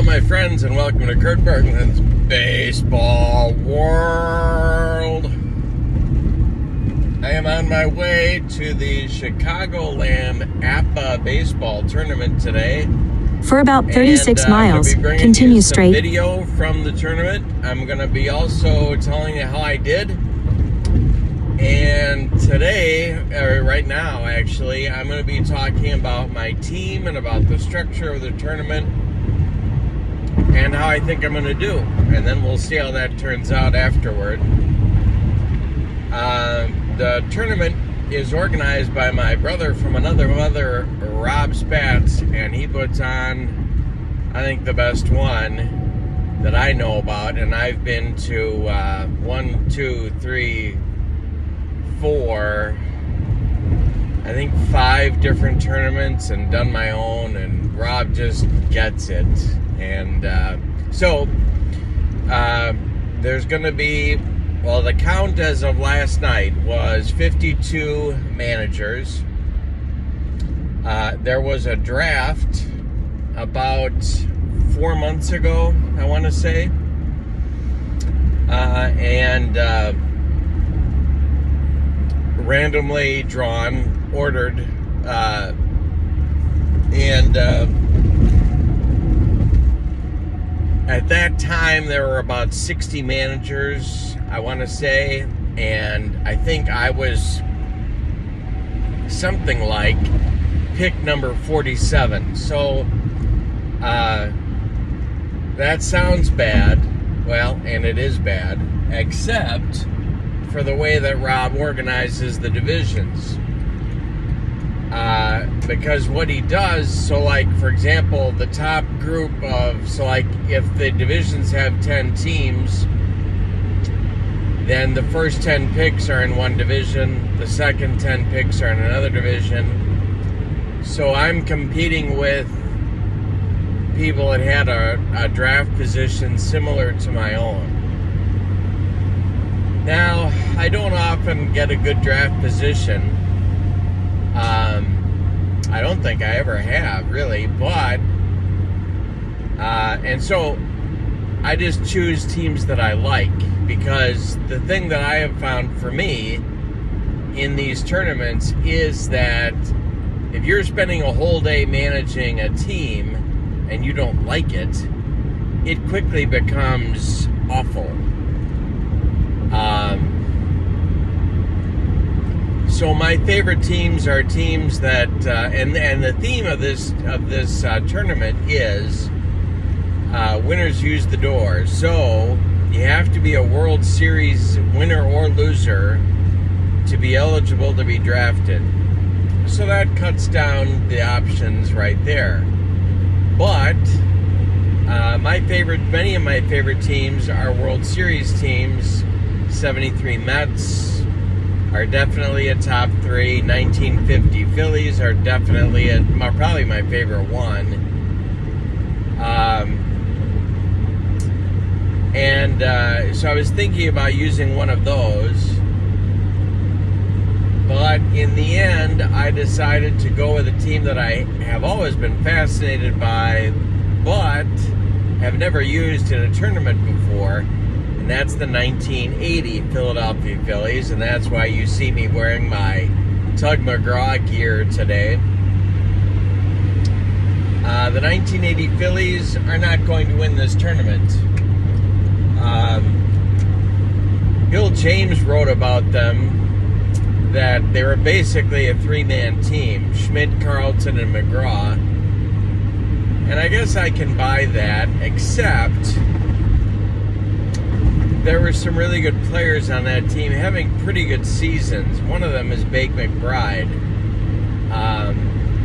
my friends, and welcome to Kurt Bergman's Baseball World. I am on my way to the Chicagoland APBA baseball tournament today. For about 36 miles, I'm gonna be continue you straight. some video from the tournament. I'm going to be also telling you how I did. And today, or right now actually, I'm going to be talking about my team and about the structure of the tournament and how I think I'm going to do. And then we'll see how that turns out afterward. The tournament is organized by my brother from another mother, Rob Spatz, and he puts on, I think, the best one that I know about. And I've been to 5 different tournaments and done my own, and Rob just gets it. And so there's going to be, well, the count as of last night was 52 managers. There was a draft about 4 months ago, I want to say. And randomly drawn, ordered, and at that time there were about 60 managers, I want to say, and I think I was something like pick number 47. So that sounds bad. Well, and it is bad, except for the way that Rob organizes the divisions. Because what he does, so like, for example, the top group of, so like if the divisions have 10 teams, then the first 10 picks are in one division, the second 10 picks are in another division. So I'm competing with people that had a draft position similar to my own. Now, I don't often get a good draft position. I don't think I ever have, really, but and so I just choose teams that I like, because the thing that I have found for me in these tournaments is that if you're spending a whole day managing a team and you don't like it, it quickly becomes awful. So my favorite teams are teams that, and the theme of this tournament is winners use the door. So you have to be a World Series winner or loser to be eligible to be drafted. So that cuts down the options right there. But many of my favorite teams are World Series teams. 73 Mets are definitely a top 3. 1950 Phillies are definitely probably my favorite one. So I was thinking about using one of those, but in the end I decided to go with a team that I have always been fascinated by, but have never used in a tournament before. And that's the 1980 Philadelphia Phillies, and that's why you see me wearing my Tug McGraw gear today. The 1980 Phillies are not going to win this tournament. Bill James wrote about them that they were basically a 3-man team, Schmidt, Carlton, and McGraw. And I guess I can buy that, except there were some really good players on that team having pretty good seasons. One of them is Bake McBride.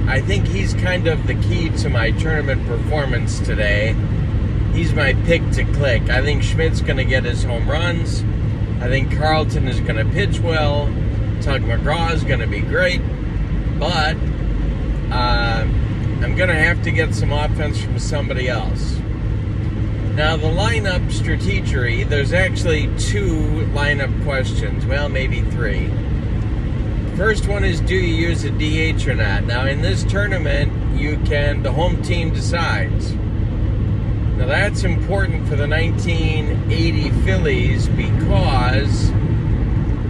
I think he's kind of the key to my tournament performance today. He's my pick to click. I think Schmidt's going to get his home runs. I think Carlton is going to pitch well. Tug McGraw is going to be great. But I'm going to have to get some offense from somebody else. Now, the lineup strategery, there's actually 2 lineup questions. Well, maybe 3. First one is, do you use a DH or not? Now, in this tournament, the home team decides. Now that's important for the 1980 Phillies because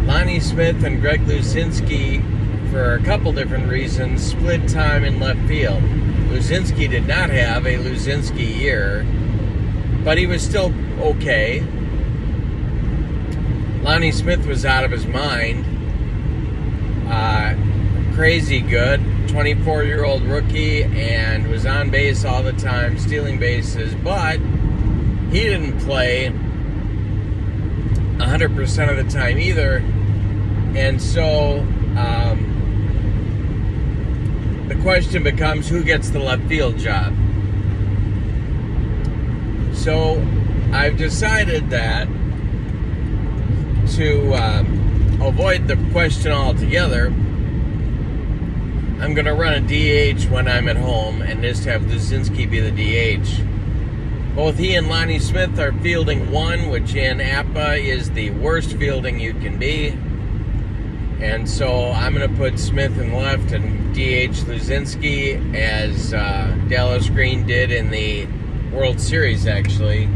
Lonnie Smith and Greg Luzinski, for a couple different reasons, split time in left field. Luzinski did not have a Luzinski year, but he was still okay. Lonnie Smith was out of his mind. Crazy good, 24-year-old rookie, and was on base all the time, stealing bases, but he didn't play 100% of the time either. And so the question becomes, who gets the left field job? So I've decided that to avoid the question altogether, I'm going to run a DH when I'm at home and just have Luzinski be the DH. Both he and Lonnie Smith are fielding one, which in APBA is the worst fielding you can be. And so I'm going to put Smith in left and DH Luzinski, as Dallas Green did in the World Series, actually.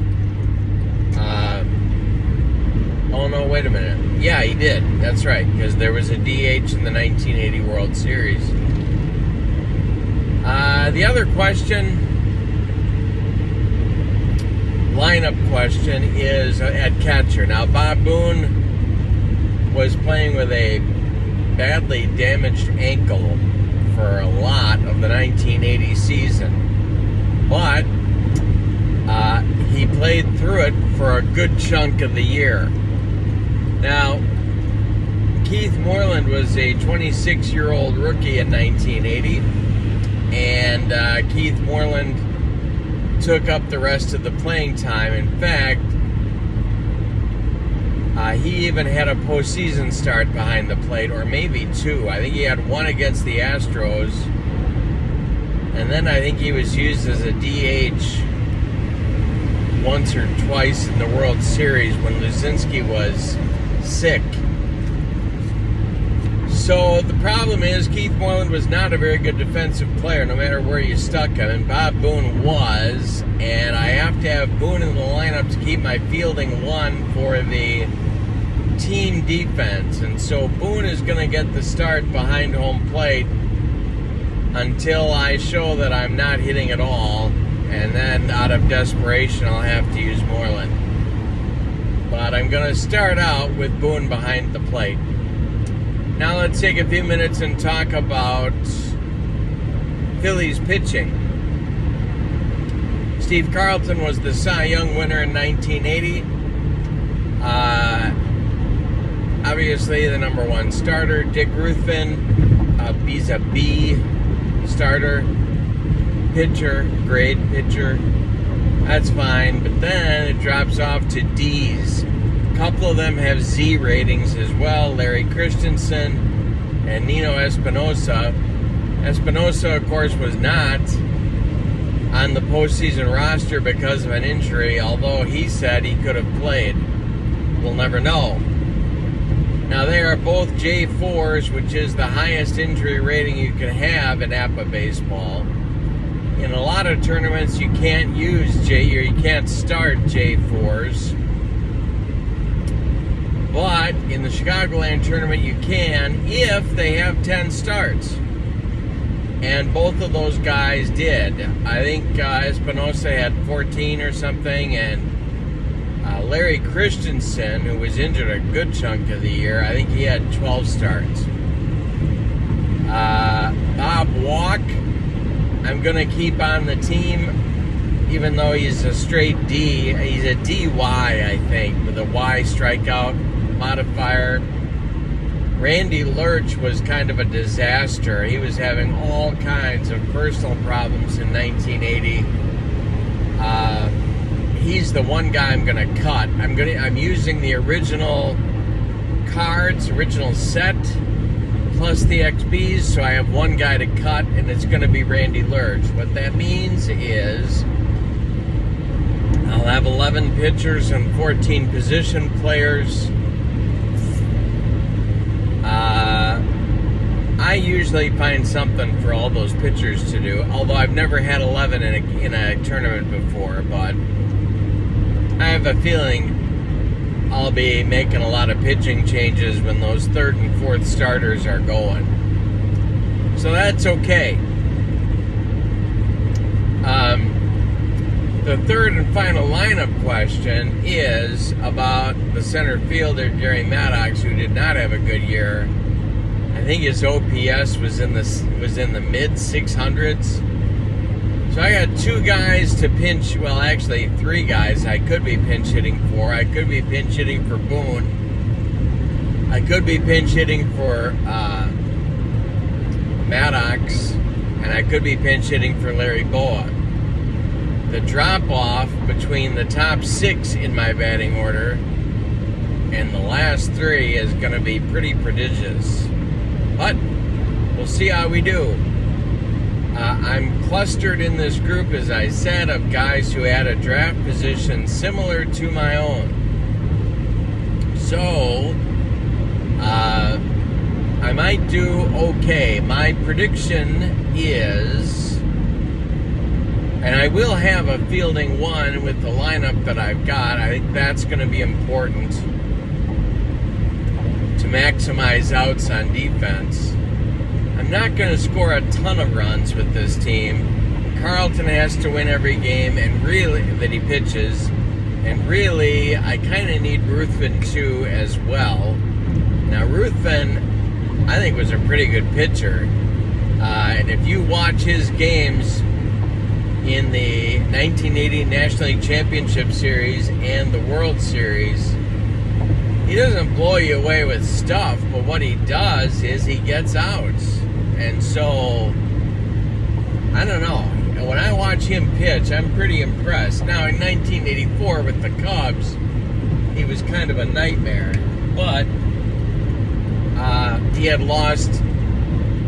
Oh, no, wait a minute. Yeah, he did. That's right, because there was a DH in the 1980 World Series. The other question, lineup question, is at catcher. Now, Bob Boone was playing with a badly damaged ankle for a lot of the 1980 season, but he played through it for a good chunk of the year. Now, Keith Moreland was a 26-year-old rookie in 1980, and Keith Moreland took up the rest of the playing time. In fact, he even had a postseason start behind the plate, or maybe two. I think he had one against the Astros, and then I think he was used as a DH once or twice in the World Series when Luzinski was sick. So the problem is Keith Moreland was not a very good defensive player, no matter where you stuck him, and Bob Boone was, and I have to have Boone in the lineup to keep my fielding one for the team defense. And so Boone is going to get the start behind home plate until I show that I'm not hitting at all, and then out of desperation I'll have to use Moreland. But I'm going to start out with Boone behind the plate. Now let's take a few minutes and talk about Phillies pitching. Steve Carlton was the Cy Young winner in 1980. Obviously the number one starter. Dick Ruthven, he's a B starter. Pitcher, great pitcher. That's fine, but then it drops off to D's. A couple of them have Z ratings as well. Larry Christensen and Nino Espinosa. Espinosa, of course, was not on the postseason roster because of an injury, although he said he could have played. We'll never know. Now, they are both J4s, which is the highest injury rating you can have in APBA baseball. In a lot of tournaments, you can't use or you can't start J4s. But in the Chicagoland tournament, you can if they have 10 starts. And both of those guys did. I think Espinosa had 14 or something, and Larry Christensen, who was injured a good chunk of the year, I think he had 12 starts. Bob Walk, I'm going to keep on the team, even though he's a straight D. He's a DY, I think, with a Y strikeout modifier. Randy Lurch was kind of a disaster. He was having all kinds of personal problems in 1980. He's the one guy I'm going to cut. I'm using the original cards, original set, plus the XBs, so I have one guy to cut, and it's going to be Randy Lurch. What that means is I'll have 11 pitchers and 14 position I I usually find something for all those pitchers to do, although I've never had 11 in a tournament before, but I have a feeling I'll be making a lot of pitching changes when those third and fourth starters are going. So that's okay. The third and final lineup question is about the center fielder, Gary Maddox, who did not have a good year. I think his OPS was in the mid 600s. So I got two guys to pinch, well, actually three guys I could be pinch hitting for. I could be pinch hitting for Boone. I could be pinch hitting for Maddox. And I could be pinch hitting for Larry Boa. The drop-off between the top six in my batting order and the last three is going to be pretty prodigious. But we'll see how we do. I'm clustered in this group, as I said, of guys who had a draft position similar to my own. So, I might do okay. My prediction is, and I will have a fielding one with the lineup that I've got. I think that's going to be important to maximize outs on defense. I'm not going to score a ton of runs with this team. Carlton has to win every game, and really that he pitches. And really, I kind of need Ruthven too as well. Now, Ruthven, I think, was a pretty good pitcher. And if you watch his games in the 1980 National League Championship Series and the World Series, he doesn't blow you away with stuff, but what he does is he gets outs. And so, I don't know. When I watch him pitch, I'm pretty impressed. Now, in 1984 with the Cubs, he was kind of a nightmare. But he had lost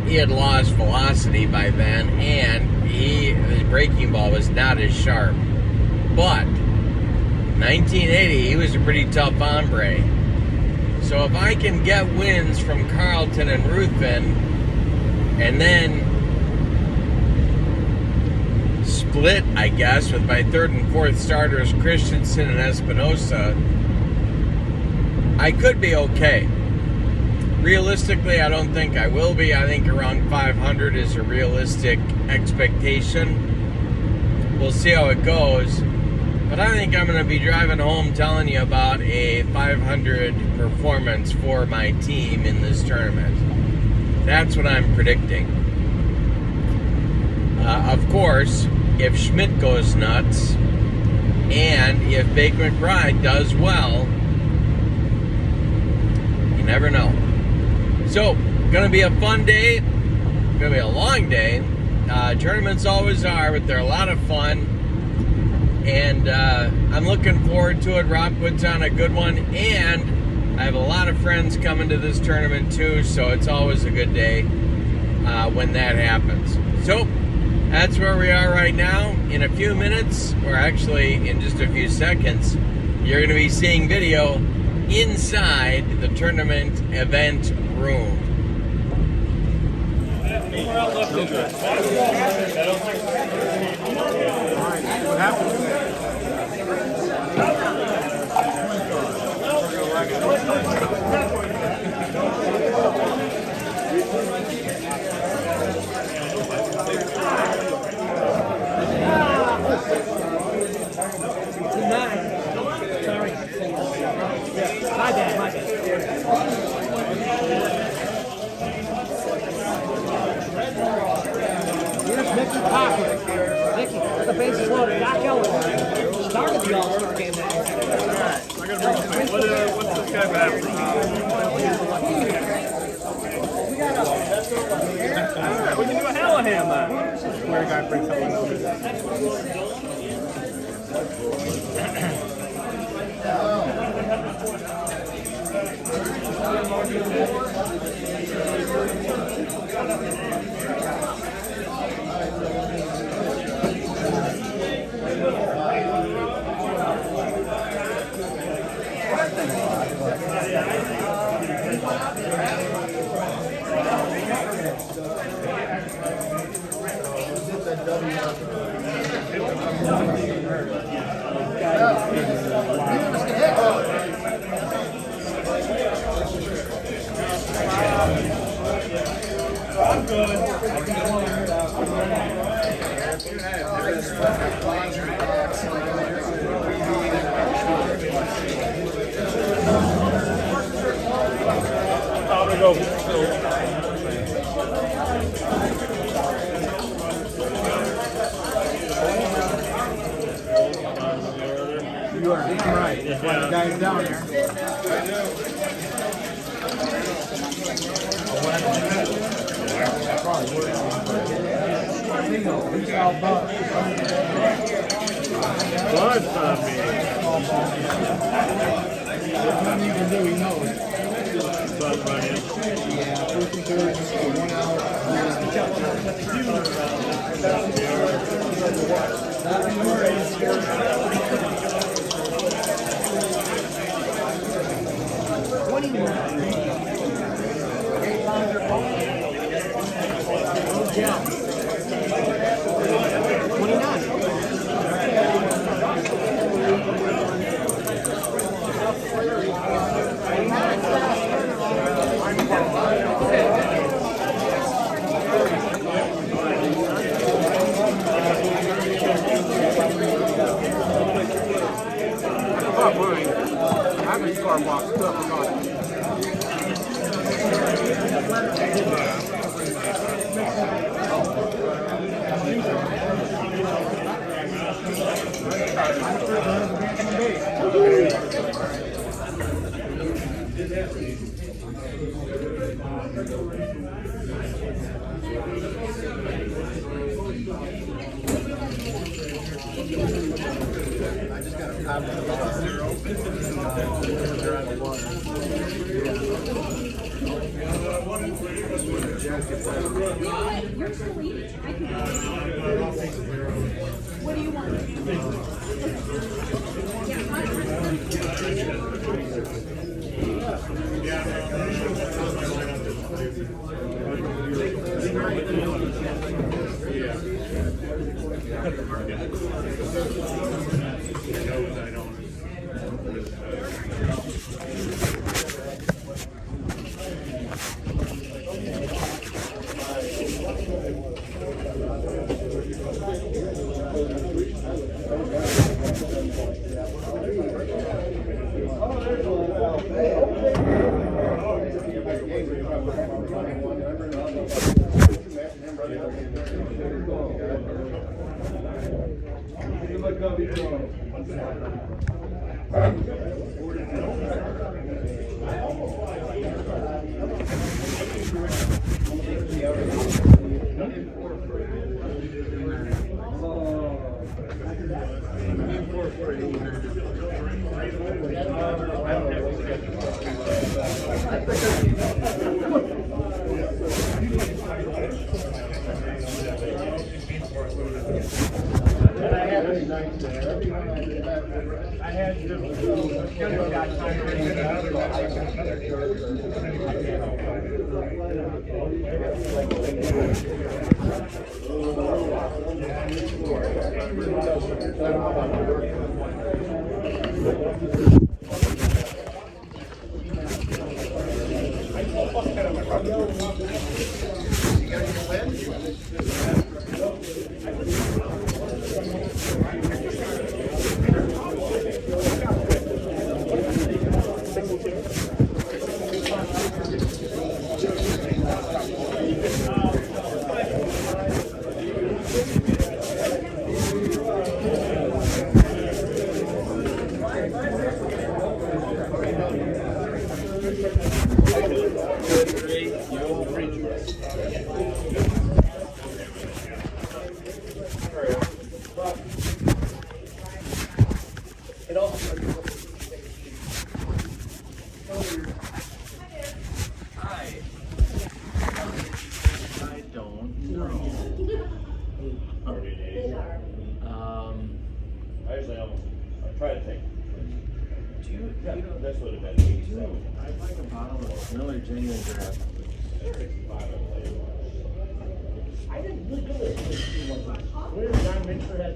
velocity by then, and his breaking ball was not as sharp. But 1980, he was a pretty tough hombre. So if I can get wins from Carlton and Ruthven, and then split, I guess, with my third and fourth starters, Christensen and Espinosa, I could be okay. Realistically, I don't think I will be. I think around 500 is a realistic expectation. We'll see how it goes. But I think I'm going to be driving home telling you about a 500 performance for my team in this tournament. That's what I'm predicting. Of course, if Schmidt goes nuts and if Baker McBride does well, you never know. So, gonna be a fun day. Gonna be a long day. Tournaments always are, but they're a lot of fun. And I'm looking forward to it. Rob puts on a good one. And I have a lot of friends coming to this tournament too, so it's always a good day when that happens. So, that's where we are right now. In a few minutes, or actually in just a few seconds, you're going to be seeing video inside the tournament event room. What happened? Sorry. My bad. Here's Mickey Cocker. Mickey, the base is loaded. Doc Ellis started the All-Star game that year. I gotta bring what's this guy back from? We can do a Hallahan match. Where a guy brings someone over. You are damn right. That's why the guy's down there. Blood's on me. Nothing you can do, he knows. Blood running. Yeah, first and third, 1 hour. What do you want?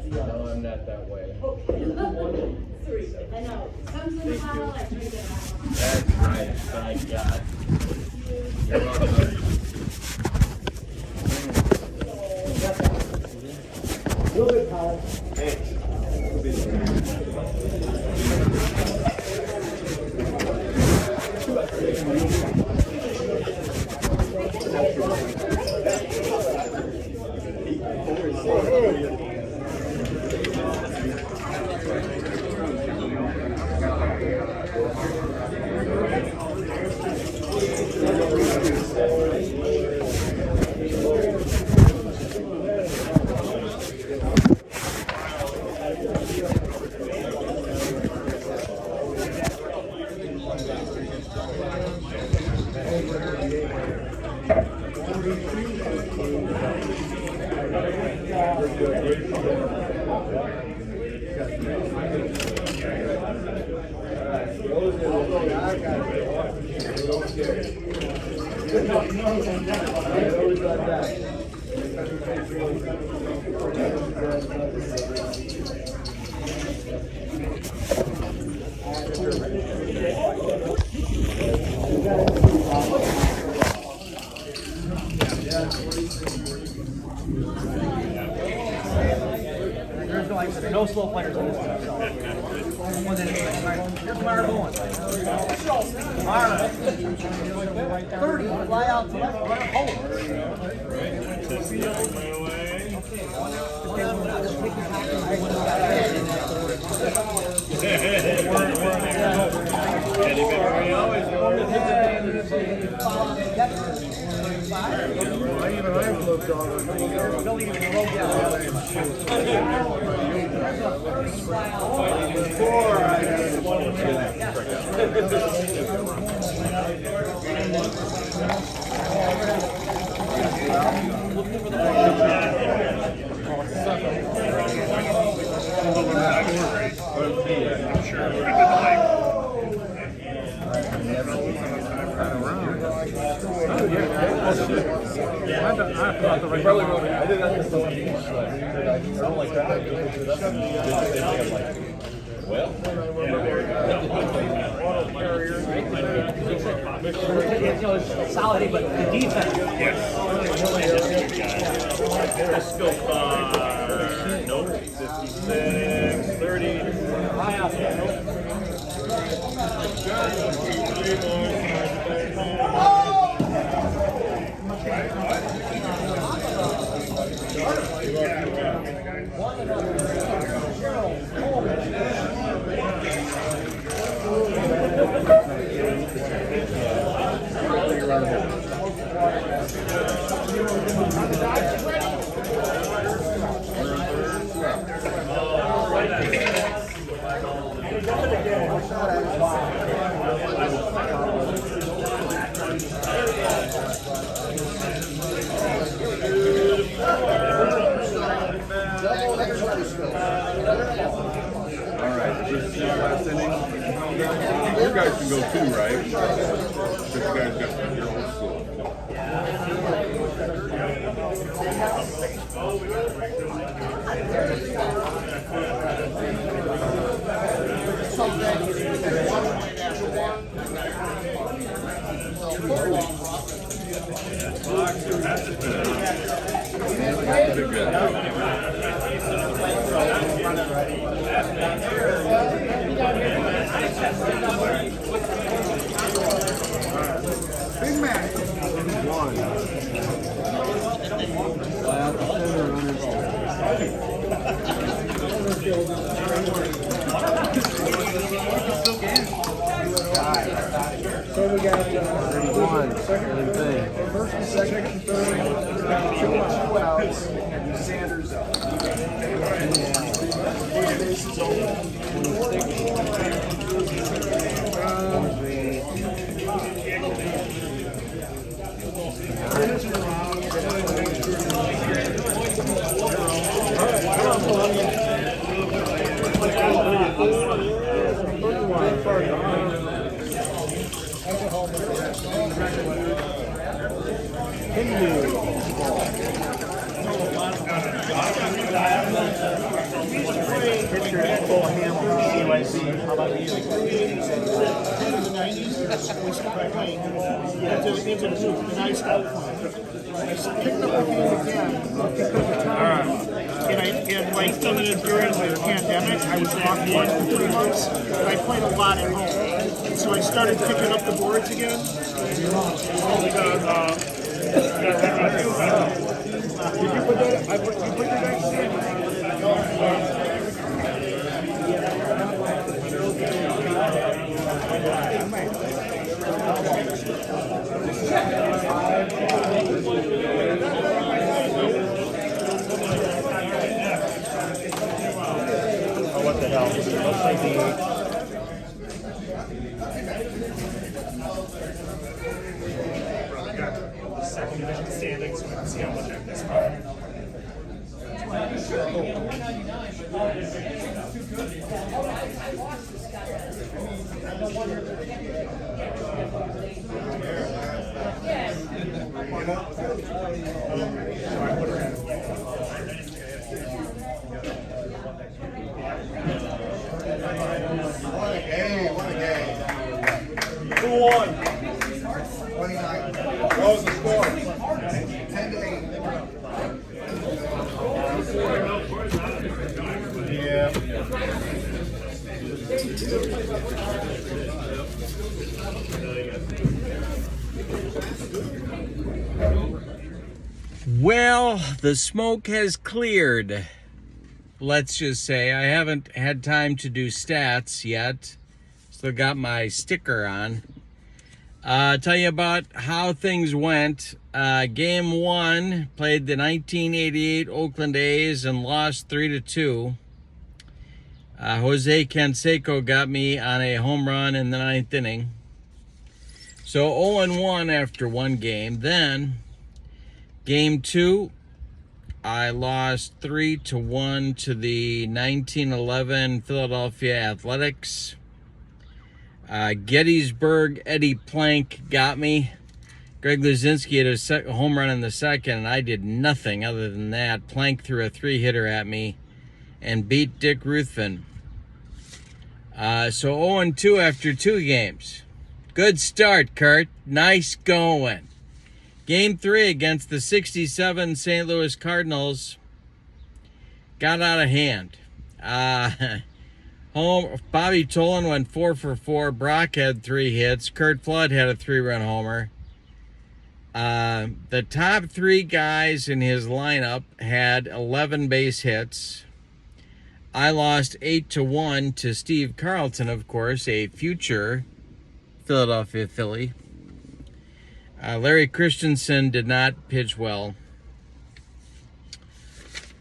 No, I'm not that way. I know. Comes in the bottle, I drink it out. That's right. Thank God. You're welcome. There's no slow players on this team. So. More than anything. Right. Here's Mara going. Mara. 30. Fly out to left. Run home. It's solid, but the defense. Let's go nope, 56, 30. High out there. You guys can go too, right? Because you guys got your own school. Big Mac. One. So we got 31, second thing. First and second and third, two outs, and Sanders up. First base is open. 31. Pitcher Cole Hamlin, CYC. How about you? In the 90s, we started playing into the soup, and I stopped playing. I picked up the field again. And like during the pandemic, I was locked in for 3 months, and I played a lot at home. And so I started picking up the boards again. Did you put that? You put your next in. Oh, what the hell? Looks like the second division standings, so we can see how much they're this far. Who won? 29. What was the score? 10-8. Yeah. Well, the smoke has cleared. Let's just say I haven't had time to do stats yet. Still got my sticker on. Tell you about how things went. Game 1, played the 1988 Oakland A's and lost 3-2. Jose Canseco got me on a home run in the 9th inning. So 0-1 after one game. Then, game 2, I lost 3-1 to the 1911 Philadelphia Athletics. Gettysburg, Eddie Plank got me. Greg Luzinski had a home run in the second, and I did nothing other than that. Plank threw a 3-hitter at me and beat Dick Ruthven. So 0-2 after 2 games. Good start, Kurt. Nice going. Game 3 against the 67 St. Louis Cardinals got out of hand. Bobby Tolan went 4 for 4. Brock had 3 hits. Kurt Flood had a 3-run homer. The top 3 guys in his lineup had 11 base hits. I lost 8-1 to Steve Carlton, of course, a future Philadelphia Philly. Larry Christensen did not pitch well.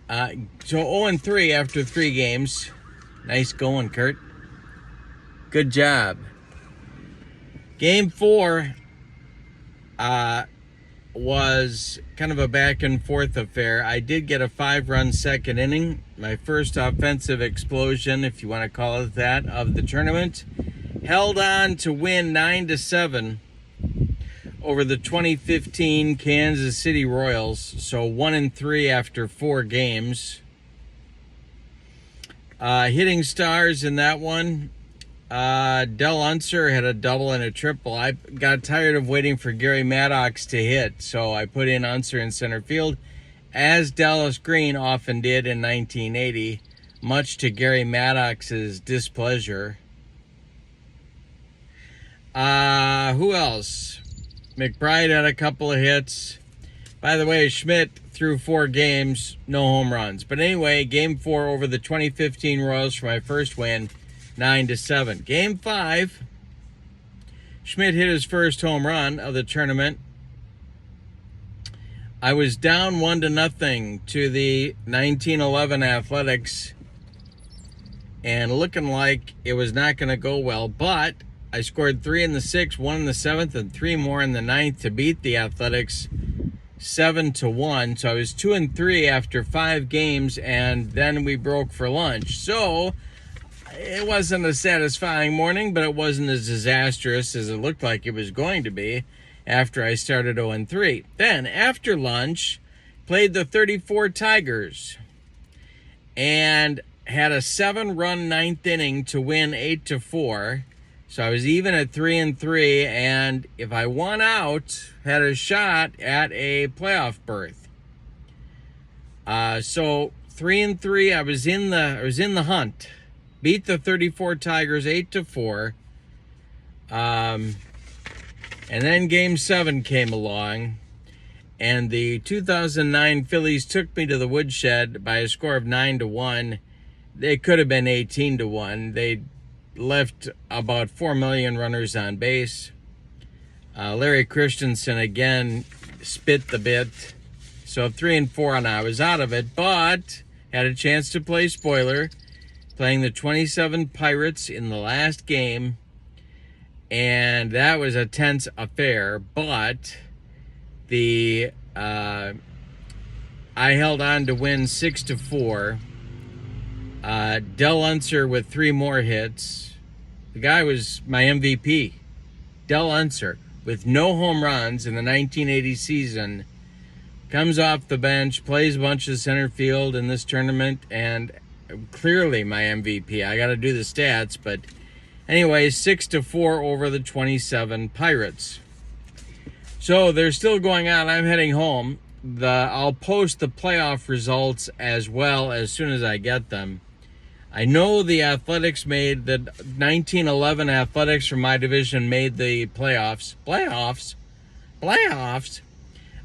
So 0-3 after 3 games. Nice going, Kurt. Good job. Game 4 was kind of a back and forth affair. I did get a 5-run second inning. My first offensive explosion, if you want to call it that, of the tournament. Held on to win 9-7 over the 2015 Kansas City Royals. So 1-3 after 4 games. Hitting stars in that one. Del Unser had a double and a triple. I got tired of waiting for Gary Maddox to hit, so I put in Unser in center field, as Dallas Green often did in 1980, much to Gary Maddox's displeasure. Who else? McBride had a couple of hits. By the way, Schmidt threw 4 games, no home runs. But anyway, game 4 over the 2015 Royals for my first win, 9-7. Game 5, Schmidt hit his first home run of the tournament. I was down 1-0 to the 1911 Athletics and looking like it was not going to go well, but I scored 3 in the 6th, 1 in the 7th, and 3 more in the 9th to beat the Athletics 7-1. So I was 2-3 after 5 games, and then we broke for lunch. So it wasn't a satisfying morning, but it wasn't as disastrous as it looked like it was going to be after I started 0-3. Then, after lunch, played the 34 Tigers. and had a 7-run ninth inning to win 8-4. So I was even at 3-3, and if I won out, had a shot at a playoff berth. So 3-3, I was in the hunt. Beat the 34 Tigers 8-4. And then Game 7 came along, and the 2009 Phillies took me to the woodshed by a score of 9-1. They could have been 18-1. They left about 4 million runners on base. Larry Christensen again spit the bit. So 3-4, and I was out of it, but had a chance to play spoiler, playing the 27 Pirates in the last game, and that was a tense affair. But I held on to win 6-4. Del Unser with 3 more hits. The guy was my MVP. Del Unser, with no home runs in the 1980 season, comes off the bench, plays a bunch of center field in this tournament, and clearly my MVP. I got to do the stats, but anyway, 6-4 over the 27 Pirates. So they're still going on. I'm heading home. I'll post the playoff results as well as soon as I get them. I know the Athletics made the 1911 Athletics from my division made the playoffs. Playoffs.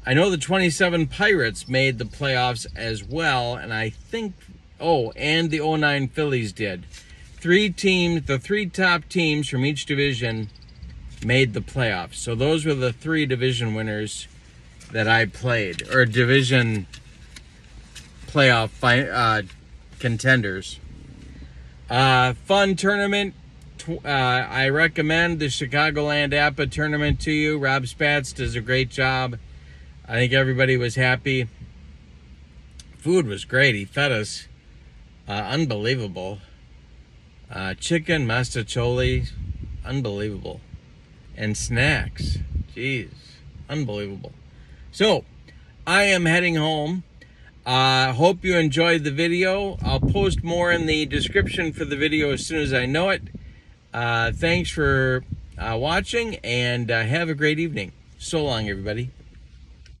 I know the 27 Pirates made the playoffs as well, and I think, and the 09 Phillies did. 3 teams, the 3 top teams from each division made the playoffs. So those were the 3 division winners that I played, or division playoff contenders. Fun tournament. I recommend the Chicagoland APBA tournament to you. Rob Spatz does a great job. I think everybody was happy. Food was great. He fed us. Unbelievable. Chicken, mastacholi, unbelievable. And snacks. Jeez, unbelievable. So, I am heading home. Hope you enjoyed the video. I'll post more in the description for the video as soon as I know it. Thanks for watching, and have a great evening. So long, everybody.